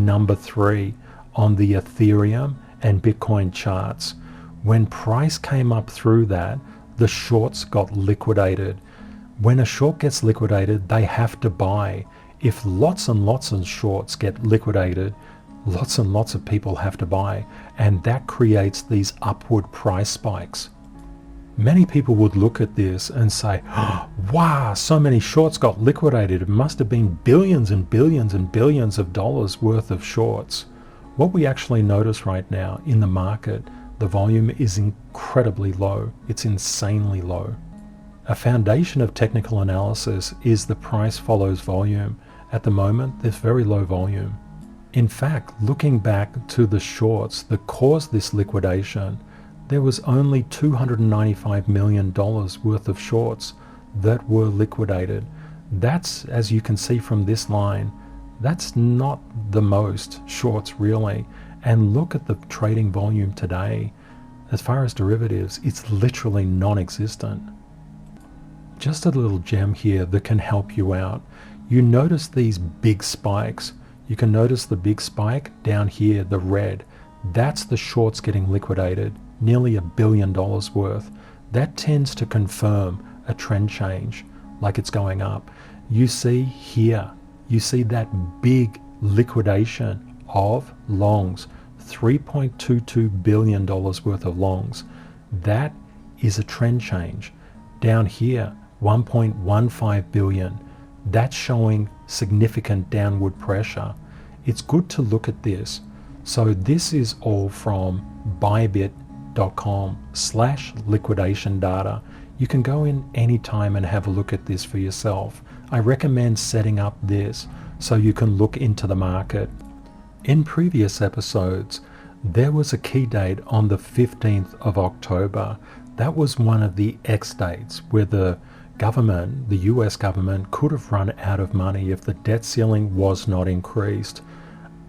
number 3 on the Ethereum and Bitcoin charts. When price came up through that, the shorts got liquidated. When a short gets liquidated, they have to buy. If lots and lots of shorts get liquidated, lots and lots of people have to buy, and that creates these upward price spikes. Many people would look at this and say, oh, wow, so many shorts got liquidated. It must have been billions and billions and billions of dollars worth of shorts. What we actually notice right now in the market, the volume is incredibly low. It's insanely low. A foundation of technical analysis is the price follows volume. At the moment, there's very low volume. In fact, looking back to the shorts that caused this liquidation, there was only $295 million worth of shorts that were liquidated. That's, as you can see from this line, that's not the most shorts really. And look at the trading volume today. As far as derivatives, it's literally non-existent. Just a little gem here that can help you out. You notice these big spikes. You can notice the big spike down here, the red. That's the shorts getting liquidated, nearly $1 billion worth. That tends to confirm a trend change, like it's going up. You see here, you see that big liquidation of longs, $3.22 billion worth of longs. That is a trend change. Down here, 1.15 billion. That's showing significant downward pressure. It's good to look at this. So this is all from bybit.com/liquidation data. You can go in anytime and have a look at this for yourself. I recommend setting up this so you can look into the market. In previous episodes, there was a key date on the 15th of October. That was one of the X dates where the government, the US government, could have run out of money if the debt ceiling was not increased.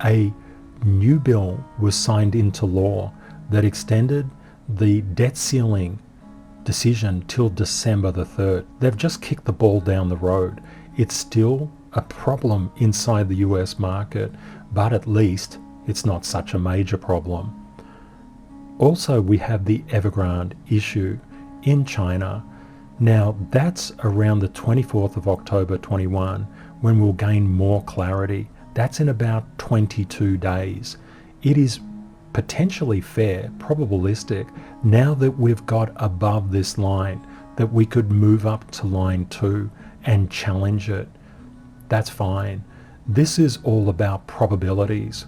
A new bill was signed into law that extended the debt ceiling decision till December the 3rd. They've just kicked the ball down the road. It's still a problem inside the US market, but at least it's not such a major problem. Also, we have the Evergrande issue in China. Now, that's around the 24th of October 21 when we'll gain more clarity. That's in about 22 days. It is potentially fair, probabilistic, now that we've got above this line, that we could move up to line 2 and challenge it. That's fine. This is all about probabilities.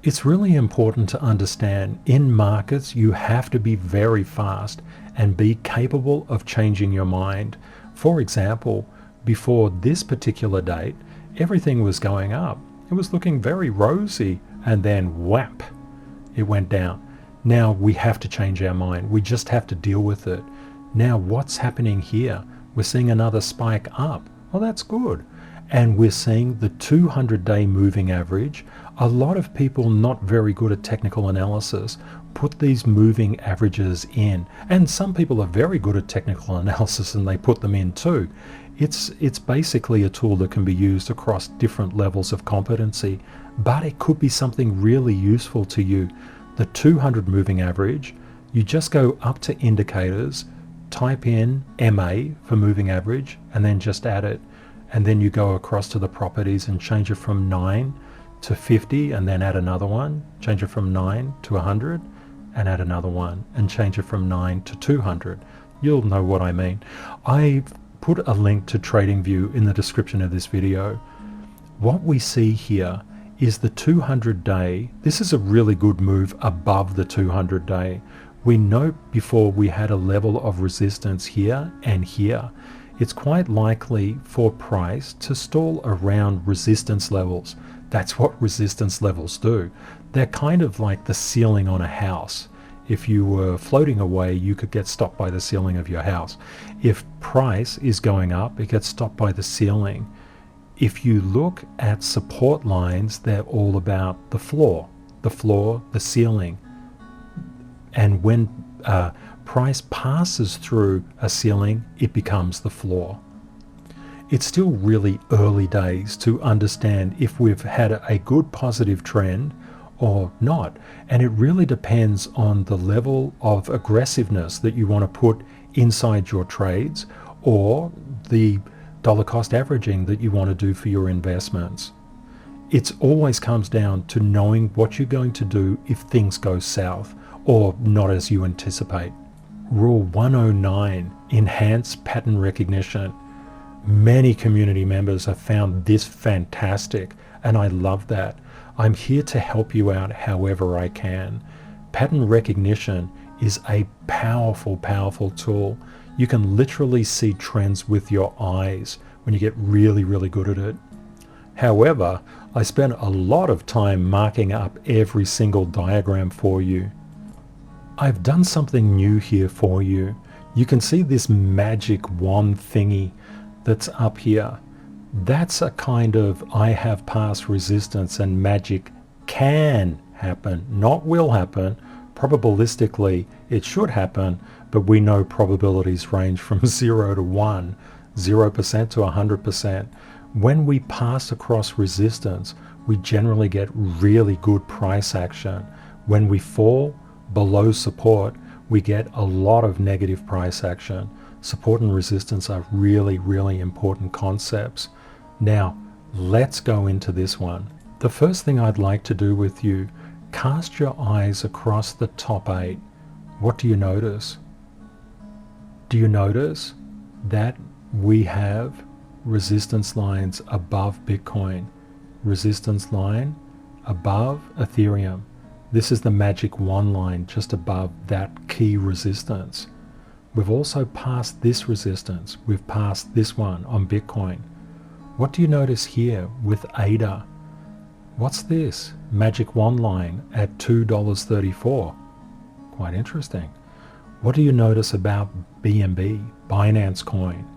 It's really important to understand in markets you have to be very fast and be capable of changing your mind. For example, before this particular date, everything was going up. It was looking very rosy, and then whap, it went down. Now we have to change our mind. We just have to deal with it. Now what's happening here? We're seeing another spike up. Well, that's good. And we're seeing the 200-day moving average. A lot of people not very good at technical analysis put these moving averages in. And some people are very good at technical analysis and they put them in too. It's basically a tool that can be used across different levels of competency, but it could be something really useful to you. The 200 moving average, you just go up to indicators, type in MA for moving average, and then just add it. And then you go across to the properties and change it from 9 to 50 and then add another one, change it from 9 to 100 and add another one, and change it from 9 to 200. You'll know what I mean. I've put a link to TradingView in the description of this video. What we see here is the 200-day. This is a really good move above the 200-day. We know before we had a level of resistance here and here. It's quite likely for price to stall around resistance levels. That's what resistance levels do. They're kind of like the ceiling on a house. If you were floating away, you could get stopped by the ceiling of your house. If price is going up, it gets stopped by the ceiling. If you look at support lines, they're all about the floor, the ceiling. And when price passes through a ceiling, it becomes the floor. It's still really early days to understand if we've had a good positive trend or not. And it really depends on the level of aggressiveness that you want to put inside your trades, or the dollar cost averaging that you want to do for your investments. It always comes down to knowing what you're going to do if things go south or not as you anticipate. Rule 109, enhance pattern recognition. Many community members have found this fantastic, and I love that. I'm here to help you out however I can. Pattern recognition is a powerful, powerful tool. You can literally see trends with your eyes when you get really, really good at it. However, I spent a lot of time marking up every single diagram for you. I've done something new here for you. You can see this magic wand thingy that's up here. That's a kind of I have passed resistance, and magic can happen, not will happen. Probabilistically, it should happen, but we know probabilities range from 0 to 1, 0% to 100%. When we pass across resistance, we generally get really good price action. When we fall below support, we get a lot of negative price action. Support and resistance are really, really important concepts. Now, let's go into this one. The first thing I'd like to do with you, cast your eyes across the top 8. What do you notice? Do you notice that we have resistance lines above Bitcoin, resistance line above Ethereum? This is the magic wand line just above that key resistance. We've also passed this resistance. We've passed this one on Bitcoin. What do you notice here with ADA? What's this? Magic wand line at $2.34. Quite interesting. What do you notice about BNB, Binance coin?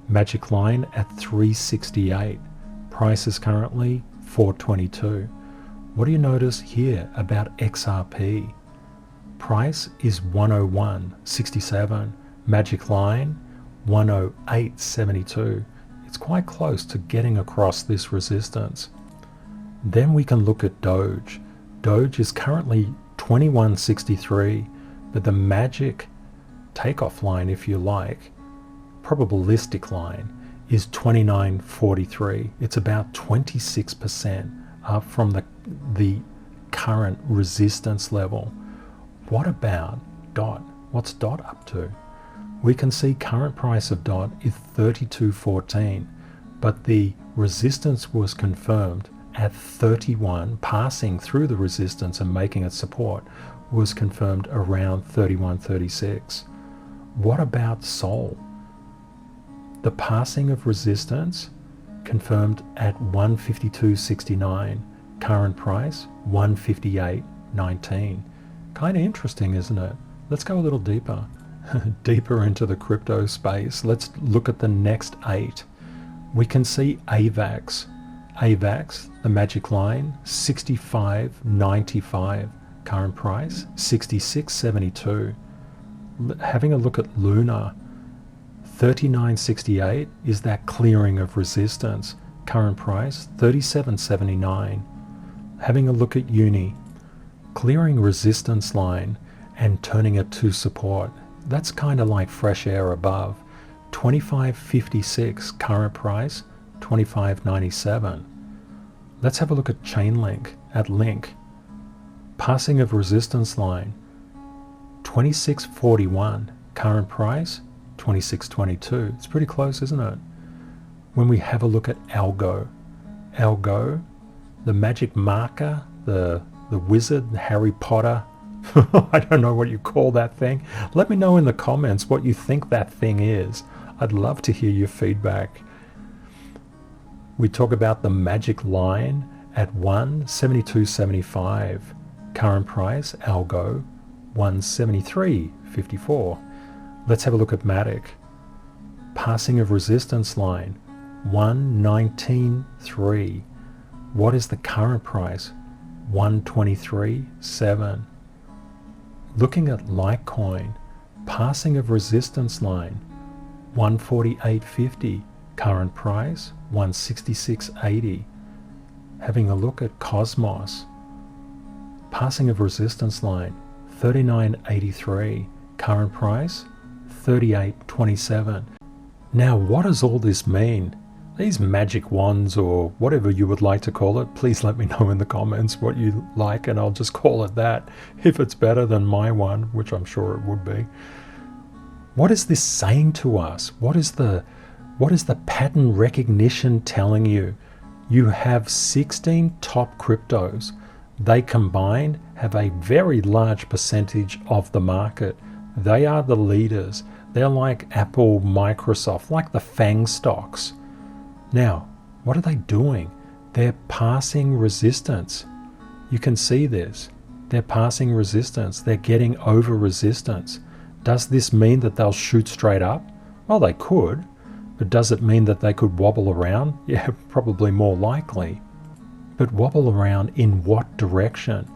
Magic line at 368. Price is currently 422. What do you notice here about XRP? Price is 101.67. Magic line 108.72. It's quite close to getting across this resistance. Then we can look at DOGE. DOGE is currently 21.63, but the magic takeoff line, if you like, probabilistic line, is 29.43. It's about 26% up from the current resistance level. What about DOT? What's DOT up to? We can see current price of DOT is 32.14, but the resistance was confirmed at 31, passing through the resistance and making it support, was confirmed around 31.36. What about SOL? The passing of resistance confirmed at 152.69, current price 158.19. Kind of interesting, isn't it? Let's go a little deeper. Deeper into the crypto space. Let's look at the next 8. We can see AVAX. AVAX, the magic line, 65.95. Current price, 66.72. Having a look at Luna, 39.68 is that clearing of resistance. Current price, 37.79. Having a look at Uni, clearing resistance line and turning it to support. That's kind of like fresh air above. 25.56 current price, 25.97. Let's have a look at Chainlink, at Link. Passing of resistance line, 26.41. Current price, 26.22. It's pretty close, isn't it? When we have a look at Algo, the magic marker, the wizard, Harry Potter, I don't know what you call that thing. Let me know in the comments what you think that thing is. I'd love to hear your feedback. We talk about the magic line at 172.75. Current price, Algo, 173.54. Let's have a look at Matic. Passing of resistance line 119.3. What is the current price? 123.7. Looking at Litecoin, passing of resistance line 148.50. Current price 166.80. Having a look at Cosmos, passing of resistance line 39.83. Current price 38.27. Now what does all this mean? These magic wands, or whatever you would like to call it, please let me know in the comments what you like and I'll just call it that if it's better than my one, which I'm sure it would be. What is this saying to us? What is the pattern recognition telling you? You have 16 top cryptos. They combined have a very large percentage of the market. They are the leaders. They're like Apple, Microsoft, like the FANG stocks. Now, what are they doing? They're passing resistance. You can see this. They're passing resistance. They're getting over resistance. Does this mean that they'll shoot straight up? Well, they could. But does it mean that they could wobble around? Yeah, probably more likely. But wobble around in what direction?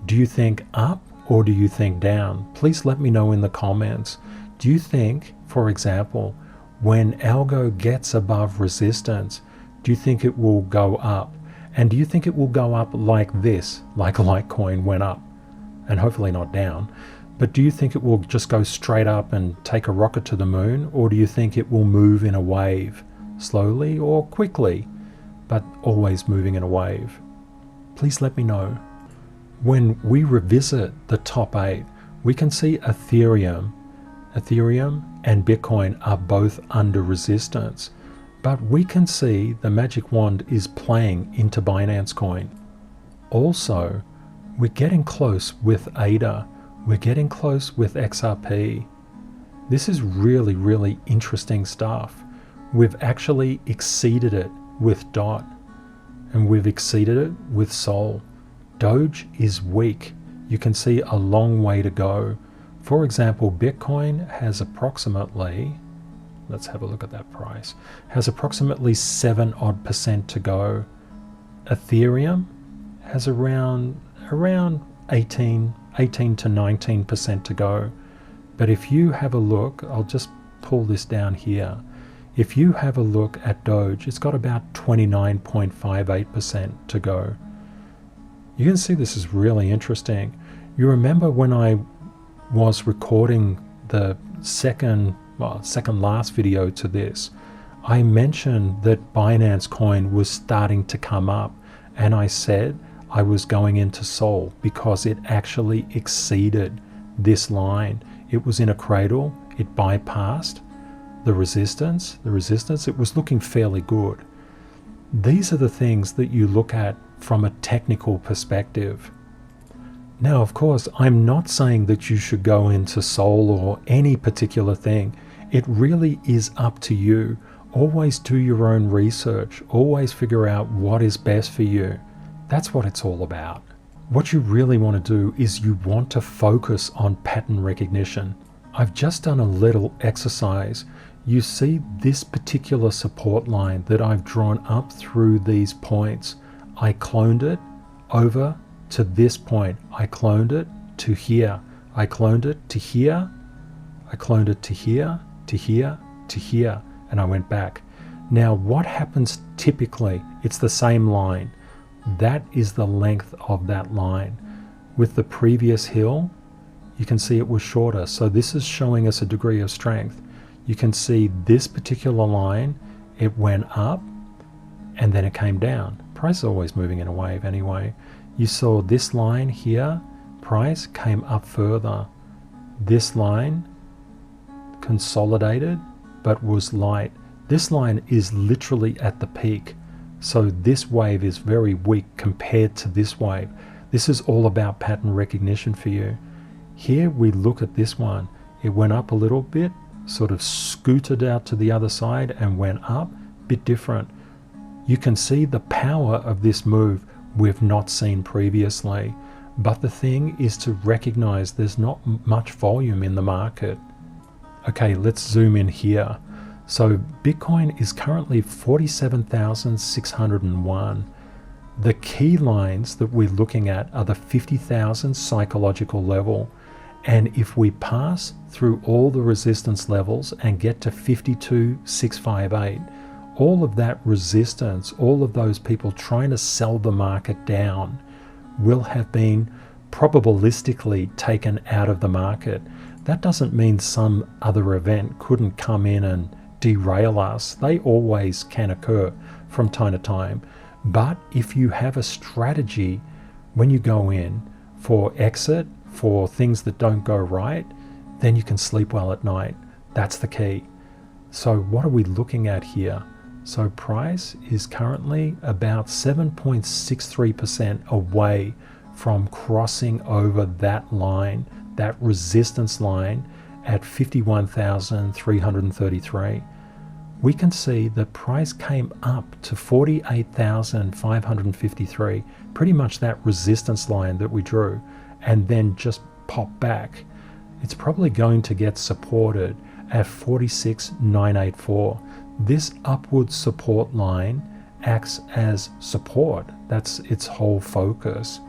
Do you think up or do you think down? Please let me know in the comments. Do you think, for example, when algo gets above resistance, do you think it will go up? And do you think it will go up like this, like Litecoin went up? And hopefully not down. But do you think it will just go straight up and take a rocket to the moon? Or do you think it will move in a wave, slowly or quickly, but always moving in a wave? Please let me know. When we revisit the top 8, we can see Ethereum and Bitcoin are both under resistance, but we can see the magic wand is playing into Binance Coin. Also, we're getting close with ADA. We're getting close with XRP. This is really, really interesting stuff. We've actually exceeded it with DOT, and we've exceeded it with Sol. DOGE is weak. You can see a long way to go. For example, Bitcoin has approximately, let's have a look at that price, has approximately 7% to go. Ethereum has around 18 to 19% to go. But if you have a look, I'll just pull this down here. If you have a look at DOGE, it's got about 29.58% to go. You can see this is really interesting. You remember when I was recording the second last video to this, I mentioned that Binance Coin was starting to come up, and I said I was going into Sol because it actually exceeded this line. It was in a cradle, it bypassed the resistance, it was looking fairly good. These are the things that you look at from a technical perspective. Now, of course, I'm not saying that you should go into Sol or any particular thing. It really is up to you. Always do your own research. Always figure out what is best for you. That's what it's all about. What you really want to do is you want to focus on pattern recognition. I've just done a little exercise. You see this particular support line that I've drawn up through these points. I cloned it over to this point. I cloned it to here. I cloned it to here. I cloned it to here, to here, to here, and I went back. Now what happens typically? It's the same line. That is the length of that line. With the previous hill, you can see it was shorter. So this is showing us a degree of strength. You can see this particular line, it went up and then it came down. Price is always moving in a wave anyway. You saw this line here, price came up further. This line consolidated but was light. This line is literally at the peak. So this wave is very weak compared to this wave. This is all about pattern recognition for you. Here we look at this one. It went up a little bit, sort of scooted out to the other side and went up, bit different. You can see the power of this move we've not seen previously. But the thing is to recognize there's not much volume in the market. Okay, let's zoom in here. So Bitcoin is currently 47,601. The key lines that we're looking at are the 50,000 psychological level. And if we pass through all the resistance levels and get to 52,658, all of that resistance, all of those people trying to sell the market down will have been probabilistically taken out of the market. That doesn't mean some other event couldn't come in and derail us. They always can occur from time to time. But if you have a strategy when you go in for exit, for things that don't go right, then you can sleep well at night. That's the key. So what are we looking at here? So price is currently about 7.63% away from crossing over that line, that resistance line at 51,333. We can see the price came up to 48,553, pretty much that resistance line that we drew, and then just popped back. It's probably going to get supported at 46,984. This upward support line acts as support. That's its whole focus.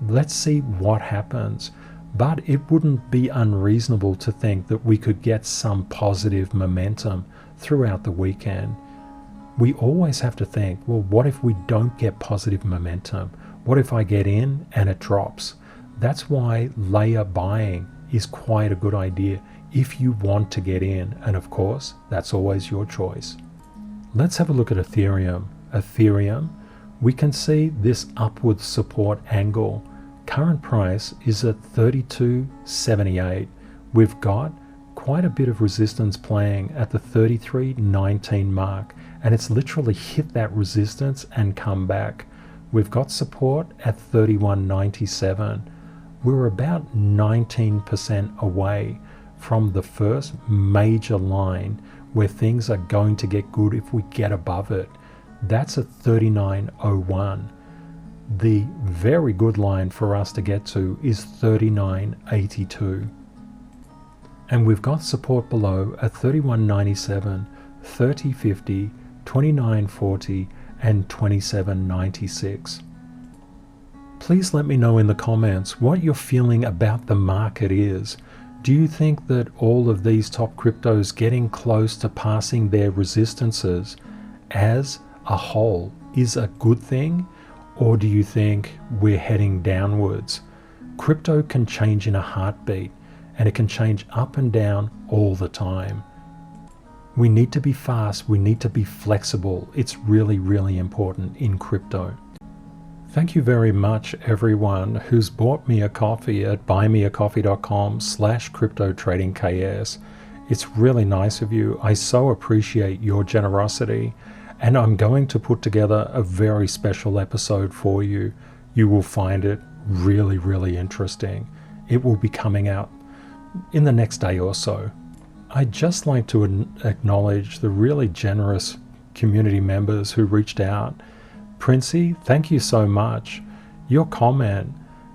Let's see what happens. But it wouldn't be unreasonable to think that we could get some positive momentum throughout the weekend. We always have to think, well, what if we don't get positive momentum? What if I get in and it drops? That's why layer buying is quite a good idea if you want to get in, and of course, that's always your choice. Let's have a look at Ethereum. Ethereum, we can see this upward support angle. Current price is at 32.78. We've got quite a bit of resistance playing at the 33.19 mark, and it's literally hit that resistance and come back. We've got support at 31.97. We're about 19% away from the first major line where things are going to get good if we get above it. That's at 39.01. The very good line for us to get to is 39.82. And we've got support below at 31.97, 30.50, 29.40 and 27.96. Please let me know in the comments what your feeling about the market is. Do you think that all of these top cryptos getting close to passing their resistances as a whole is a good thing? Or do you think we're heading downwards? Crypto can change in a heartbeat, and it can change up and down all the time. We need to be fast, we need to be flexible. It's really, really important in crypto. Thank you very much everyone who's bought me a coffee at buymeacoffee.com/cryptotradingks. It's really nice of you. I so appreciate your generosity, and I'm going to put together a very special episode for you. You will find it really, really interesting. It will be coming out in the next day or so. I'd just like to acknowledge the really generous community members who reached out. Princey, thank you so much. Your comment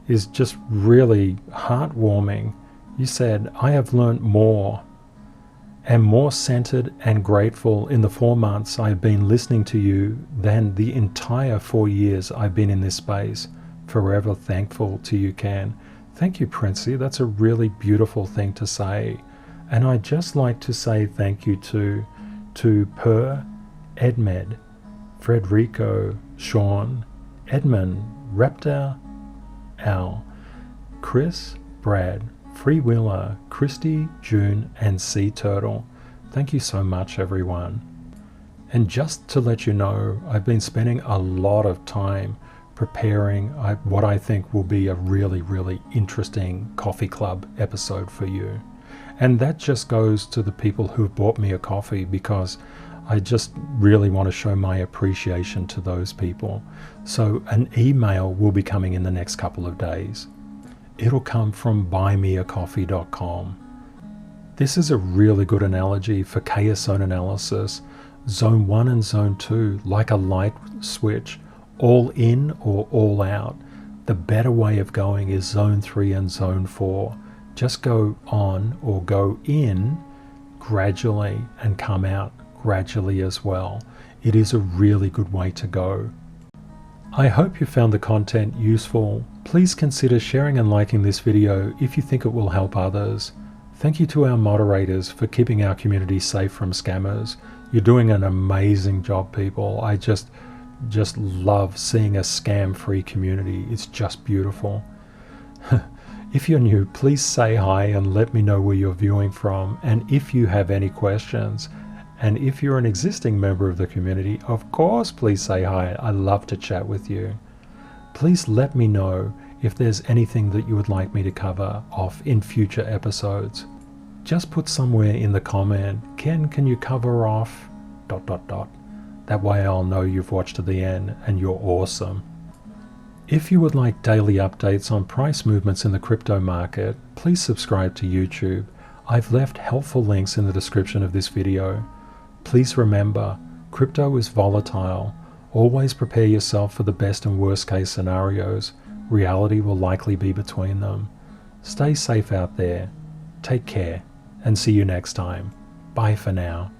is just really heartwarming. You said, I have learned more, am more centered and grateful in the 4 months I've been listening to you than the entire 4 years I've been in this space. Forever thankful to you, Ken. Thank you, Princey. That's a really beautiful thing to say. And I'd just like to say thank you to Per, Edmed, Frederico, Sean, Edmund, Raptor, Al, Chris, Brad, Freewheeler, Christy, June, and Sea Turtle. Thank you so much, everyone. And just to let you know, I've been spending a lot of time preparing what I think will be a really, really interesting coffee club episode for you. And that just goes to the people who've bought me a coffee, because I just really want to show my appreciation to those people. So an email will be coming in the next couple of days. It'll come from buymeacoffee.com. This is a really good analogy for chaos zone analysis. Zone 1 and Zone 2, like a light switch, all in or all out. The better way of going is zone 3 and zone 4. Just go on or go in gradually and come out gradually as well. It is a really good way to go. I hope you found the content useful. Please consider sharing and liking this video if you think it will help others. Thank you to our moderators for keeping our community safe from scammers. You're doing an amazing job, people. I just love seeing a scam-free community. It's just beautiful. If you're new, please say hi and let me know where you're viewing from, and if you have any questions. And if you're an existing member of the community, of course, please say hi. I love to chat with you. Please let me know if there's anything that you would like me to cover off in future episodes. Just put somewhere in the comment, Ken, can you cover off ... That way I'll know you've watched to the end and you're awesome. If you would like daily updates on price movements in the crypto market, please subscribe to YouTube. I've left helpful links in the description of this video. Please remember, crypto is volatile. Always prepare yourself for the best and worst case scenarios. Reality will likely be between them. Stay safe out there. Take care and see you next time. Bye for now.